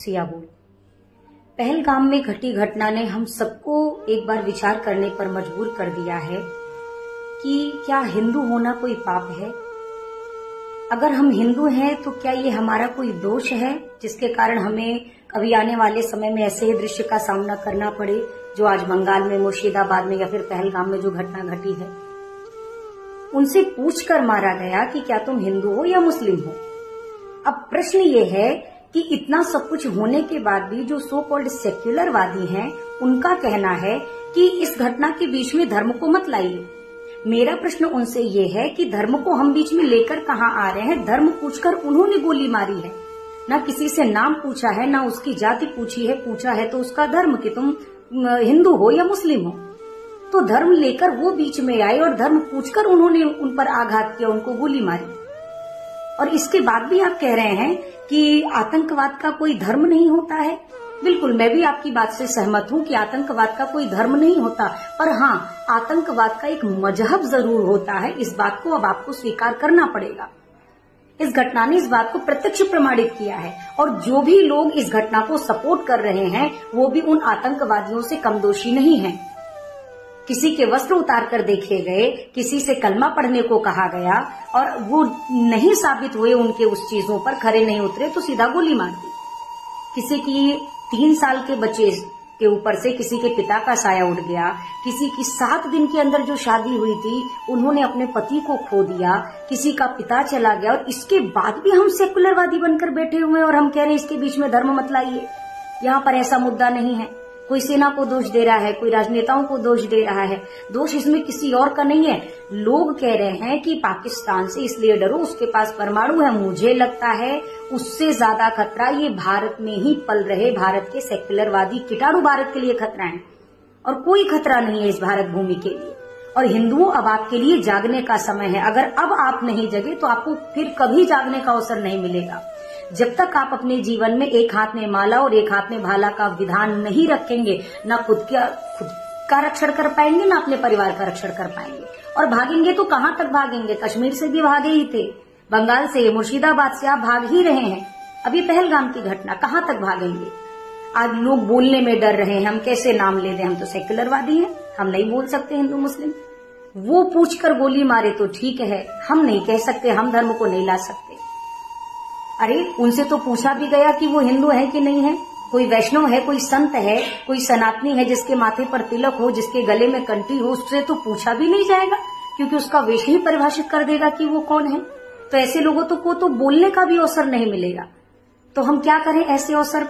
सियाबोल। पहलगाम में घटी घटना ने हम सबको एक बार विचार करने पर मजबूर कर दिया है कि क्या हिंदू होना कोई पाप है? अगर हम हिंदू हैं तो क्या ये हमारा कोई दोष है जिसके कारण हमें कभी आने वाले समय में ऐसे ही दृश्य का सामना करना पड़े जो आज बंगाल में, मुर्शिदाबाद में या फिर पहलगाम में जो घटना घटी है? उनसे पूछकर मारा गया कि क्या तुम हिंदू हो या मुस्लिम हो। अब प्रश्न ये है कि इतना सब कुछ होने के बाद भी जो सो कॉल्ड सेक्युलरवादी हैं, उनका कहना है कि इस घटना के बीच में धर्म को मत लाइए। मेरा प्रश्न उनसे ये है कि धर्म को हम बीच में लेकर कहाँ आ रहे हैं? धर्म पूछकर उन्होंने गोली मारी है, ना किसी से नाम पूछा है, ना उसकी जाति पूछी है, पूछा है तो उसका धर्म कि तुम हिंदू हो या मुस्लिम हो। तो धर्म लेकर वो बीच में आए और धर्म पूछकर उन्होंने उन पर आघात किया, उनको गोली मारी। और इसके बाद भी आप कह रहे हैं कि आतंकवाद का कोई धर्म नहीं होता है। बिल्कुल, मैं भी आपकी बात से सहमत हूं कि आतंकवाद का कोई धर्म नहीं होता, पर हाँ, आतंकवाद का एक मजहब जरूर होता है। इस बात को अब आपको स्वीकार करना पड़ेगा। इस घटना ने इस बात को प्रत्यक्ष प्रमाणित किया है और जो भी लोग इस घटना को सपोर्ट कर रहे हैं वो भी उन आतंकवादियों से कम दोषी नहीं है। किसी के वस्त्र उतार कर देखे गए, किसी से कलमा पढ़ने को कहा गया और वो नहीं साबित हुए, उनके उस चीजों पर खरे नहीं उतरे तो सीधा गोली मार दी। किसी की 3 साल के बच्चे के ऊपर से किसी के पिता का साया उठ गया। किसी की 7 दिन के अंदर जो शादी हुई थी उन्होंने अपने पति को खो दिया। किसी का पिता चला गया और इसके बाद भी हम सेकुलरवादी बनकर बैठे हुए हैं और हम कह रहे हैं इसके बीच में धर्म मत लाइए। यहाँ पर ऐसा मुद्दा नहीं है। कोई सेना को दोष दे रहा है, कोई राजनेताओं को दोष दे रहा है। दोष इसमें किसी और का नहीं है। लोग कह रहे हैं कि पाकिस्तान से इसलिए डरो, उसके पास परमाणु है। मुझे लगता है उससे ज्यादा खतरा ये भारत में ही पल रहे भारत के सेक्युलरवादी कीटाणु भारत के लिए खतरा है और कोई खतरा नहीं है इस भारत भूमि के लिए। और हिंदुओं, अब आपके लिए जागने का समय है। अगर अब आप नहीं जगे तो आपको फिर कभी जागने का अवसर नहीं मिलेगा। जब तक आप अपने जीवन में एक हाथ में माला और एक हाथ में भाला का विधान नहीं रखेंगे, ना खुद का रक्षण कर पाएंगे, ना अपने परिवार का रक्षण कर पाएंगे। और भागेंगे तो कहां तक भागेंगे? कश्मीर से भी भागे ही थे, बंगाल से, मुर्शिदाबाद से आप भाग ही रहे हैं। अभी पहलगाम की घटना, कहां तक भागेंगे? आज लोग बोलने में डर रहे हैं। हम कैसे नाम ले दें? हम तो सेक्युलरवादी हैं, हम नहीं बोल सकते हिंदू मुस्लिम। वो पूछकर गोली मारे तो ठीक है, हम नहीं कह सकते, हम धर्म को नहीं ला सकते। अरे, उनसे तो पूछा भी गया कि वो हिंदू है कि नहीं है। कोई वैष्णव है, कोई संत है, कोई सनातनी है जिसके माथे पर तिलक हो, जिसके गले में कंठी हो, उससे तो पूछा भी नहीं जाएगा क्योंकि उसका वेश ही परिभाषित कर देगा कि वो कौन है। तो ऐसे लोगों को तो बोलने का भी अवसर नहीं मिलेगा। तो हम क्या करें ऐसे अवसर?